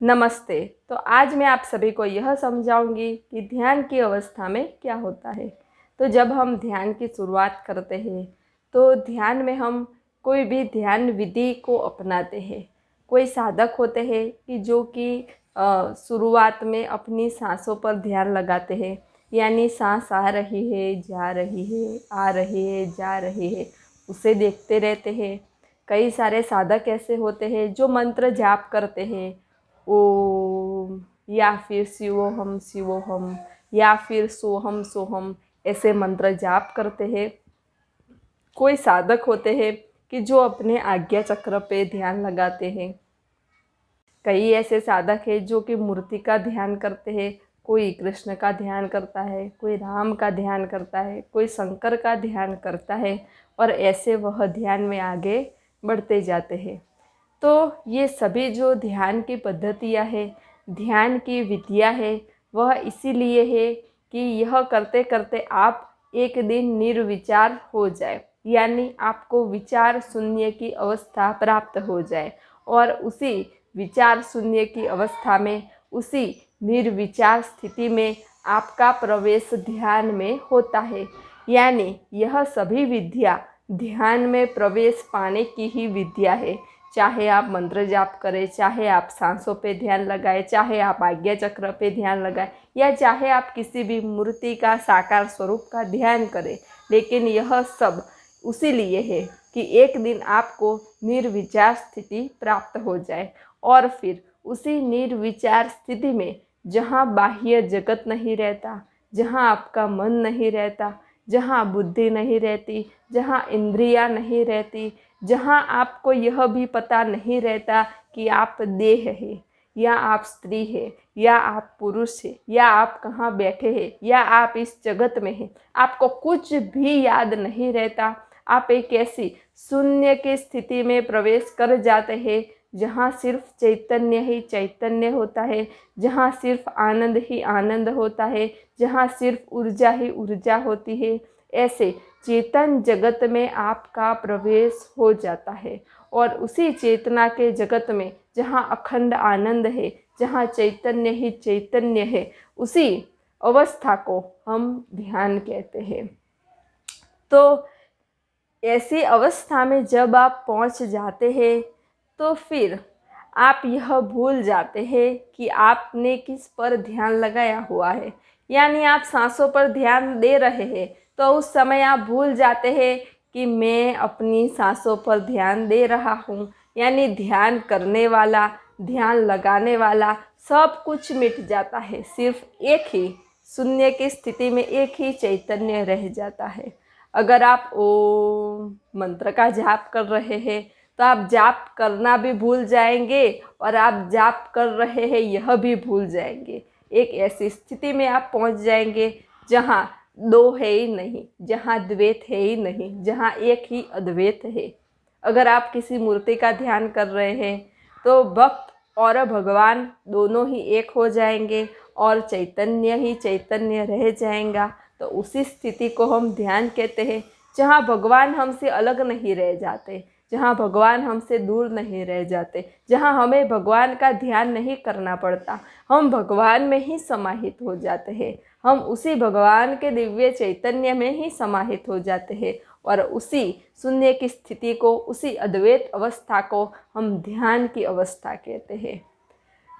नमस्ते। तो आज मैं आप सभी को यह समझाऊंगी कि ध्यान की अवस्था में क्या होता है। तो जब हम ध्यान की शुरुआत करते हैं तो ध्यान में हम कोई भी ध्यान विधि को अपनाते हैं। कोई साधक होते हैं कि जो कि शुरुआत में अपनी सांसों पर ध्यान लगाते हैं, यानी सांस आ रही है, जा रही है, आ रही है, जा रही है, उसे देखते रहते हैं। कई सारे साधक ऐसे होते हैं जो मंत्र जाप करते हैं, ओम, या फिर शिवोहम शिवोहम, या फिर सोहम सोहम, ऐसे मंत्र जाप करते हैं। कोई साधक होते हैं कि जो अपने आज्ञा चक्र पे ध्यान लगाते हैं। कई ऐसे साधक हैं जो कि मूर्ति का ध्यान करते हैं। कोई कृष्ण का ध्यान करता है, कोई राम का ध्यान करता है, कोई शंकर का ध्यान करता है, और ऐसे वह ध्यान में आगे बढ़ते जाते हैं। तो ये सभी जो ध्यान की पद्धतियाँ है, ध्यान की विधियाँ है, वह इसीलिए है कि यह करते करते आप एक दिन निर्विचार हो जाए, यानी आपको विचार शून्य की अवस्था प्राप्त हो जाए। और उसी विचार शून्य की अवस्था में, उसी निर्विचार स्थिति में आपका प्रवेश ध्यान में होता है। यानी यह सभी विद्या ध्यान में प्रवेश पाने की ही विद्या है। चाहे आप मंत्र जाप करें, चाहे आप सांसों पे ध्यान लगाएं, चाहे आप आज्ञा चक्र पे ध्यान लगाएं, या चाहे आप किसी भी मूर्ति का साकार स्वरूप का ध्यान करें, लेकिन यह सब उसी लिए है कि एक दिन आपको निर्विचार स्थिति प्राप्त हो जाए। और फिर उसी निर्विचार स्थिति में, जहाँ बाह्य जगत नहीं रहता, जहाँ आपका मन नहीं रहता, जहाँ बुद्धि नहीं रहती, जहाँ इंद्रियां नहीं रहती, जहाँ आपको यह भी पता नहीं रहता कि आप देह है, या आप स्त्री है, या आप पुरुष है, या आप कहाँ बैठे हैं, या आप इस जगत में हैं, आपको कुछ भी याद नहीं रहता। आप एक ऐसी शून्य की स्थिति में प्रवेश कर जाते हैं जहाँ सिर्फ चैतन्य ही चैतन्य होता है, जहाँ सिर्फ आनंद ही आनंद होता है, जहाँ सिर्फ ऊर्जा ही ऊर्जा होती है। ऐसे चेतन जगत में आपका प्रवेश हो जाता है। और उसी चेतना के जगत में जहाँ अखंड आनंद है, जहाँ चैतन्य ही चैतन्य है, उसी अवस्था को हम ध्यान कहते हैं। तो ऐसी अवस्था में जब आप पहुंच जाते हैं तो फिर आप यह भूल जाते हैं कि आपने किस पर ध्यान लगाया हुआ है। यानी आप सांसों पर ध्यान दे रहे हैं तो उस समय आप भूल जाते हैं कि मैं अपनी सांसों पर ध्यान दे रहा हूँ। यानी ध्यान करने वाला, ध्यान लगाने वाला सब कुछ मिट जाता है। सिर्फ एक ही शून्य की स्थिति में एक ही चैतन्य रह जाता है। अगर आप ओम मंत्र का जाप कर रहे हैं तो आप जाप करना भी भूल जाएंगे, और आप जाप कर रहे हैं यह भी भूल जाएंगे। एक ऐसी स्थिति में आप पहुंच जाएंगे जहां दो है ही नहीं, जहां द्वैत है ही नहीं, जहां एक ही अद्वैत है। अगर आप किसी मूर्ति का ध्यान कर रहे हैं तो भक्त और भगवान दोनों ही एक हो जाएंगे, और चैतन्य ही चैतन्य रह जाएगा। तो उसी स्थिति को हम ध्यान कहते हैं, जहाँ भगवान हमसे अलग नहीं रह जाते, जहाँ भगवान हमसे दूर नहीं रह जाते, जहाँ हमें भगवान का ध्यान नहीं करना पड़ता, हम भगवान में ही समाहित हो जाते हैं। हम उसी भगवान के दिव्य चैतन्य में ही समाहित हो जाते हैं, और उसी शून्य की स्थिति को, उसी अद्वैत अवस्था को हम ध्यान की अवस्था कहते हैं।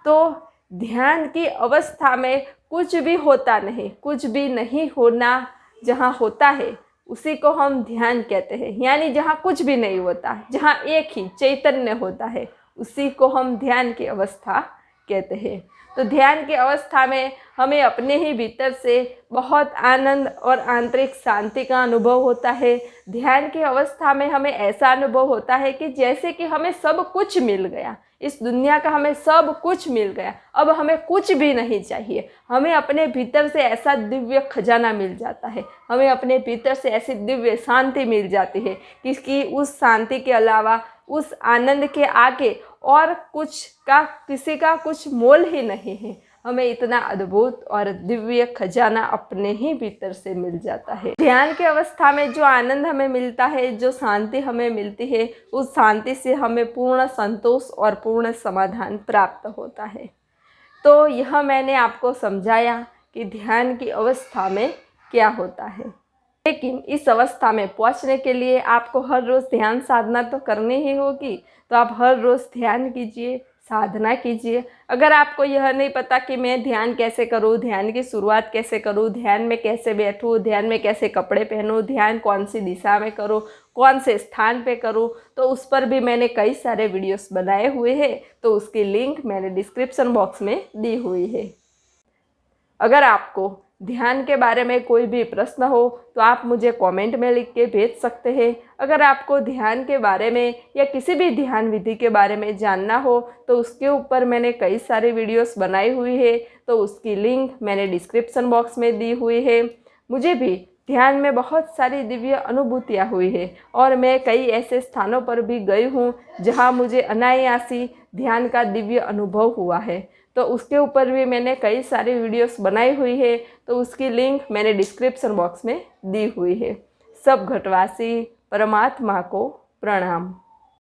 तो ध्यान की अवस्था में कुछ भी होता नहीं, कुछ भी नहीं होना जहाँ होता है उसी को हम ध्यान कहते हैं। यानी जहाँ कुछ भी नहीं होता, जहाँ एक ही चैतन्य होता है, उसी को हम ध्यान की अवस्था कहते हैं। तो ध्यान की अवस्था में हमें अपने ही भीतर से बहुत आनंद और आंतरिक शांति का अनुभव होता है। ध्यान की अवस्था में हमें ऐसा अनुभव होता है कि जैसे कि हमें सब कुछ मिल गया, इस दुनिया का हमें सब कुछ मिल गया, अब हमें कुछ भी नहीं चाहिए। हमें अपने भीतर से ऐसा दिव्य खजाना मिल जाता है, हमें अपने भीतर से ऐसी दिव्य शांति मिल जाती है कि उस शांति के अलावा, उस आनंद के आगे और कुछ का, किसी का कुछ मोल ही नहीं है। हमें इतना अद्भुत और दिव्य खजाना अपने ही भीतर से मिल जाता है। ध्यान की अवस्था में जो आनंद हमें मिलता है, जो शांति हमें मिलती है, उस शांति से हमें पूर्ण संतोष और पूर्ण समाधान प्राप्त होता है। तो यह मैंने आपको समझाया कि ध्यान की अवस्था में क्या होता है। लेकिन इस अवस्था में पहुंचने के लिए आपको हर रोज़ ध्यान साधना तो करनी ही होगी। तो आप हर रोज़ ध्यान कीजिए, साधना कीजिए। अगर आपको यह नहीं पता कि मैं ध्यान कैसे करूं, ध्यान की शुरुआत कैसे करूं, ध्यान में कैसे बैठूं, ध्यान में कैसे कपड़े पहनूं, ध्यान कौन सी दिशा में करूं, कौन से स्थान पे करूं, तो उस पर भी मैंने कई सारे वीडियोस बनाए हुए हैं। तो उसकी लिंक मैंने डिस्क्रिप्शन बॉक्स में दी हुई है। अगर आपको ध्यान के बारे में कोई भी प्रश्न हो तो आप मुझे कमेंट में लिख के भेज सकते हैं। अगर आपको ध्यान के बारे में या किसी भी ध्यान विधि के बारे में जानना हो तो उसके ऊपर मैंने कई सारे वीडियोस बनाई हुई है। तो उसकी लिंक मैंने डिस्क्रिप्शन बॉक्स में दी हुई है। मुझे भी ध्यान में बहुत सारी दिव्य अनुभूतियाँ हुई है और मैं कई ऐसे स्थानों पर भी गई हूँ जहाँ मुझे अनायासी ध्यान का दिव्य अनुभव हुआ है। तो उसके ऊपर भी मैंने कई सारी वीडियोस बनाई हुई है। तो उसकी लिंक मैंने डिस्क्रिप्शन बॉक्स में दी हुई है। सब घटवासी परमात्मा को प्रणाम।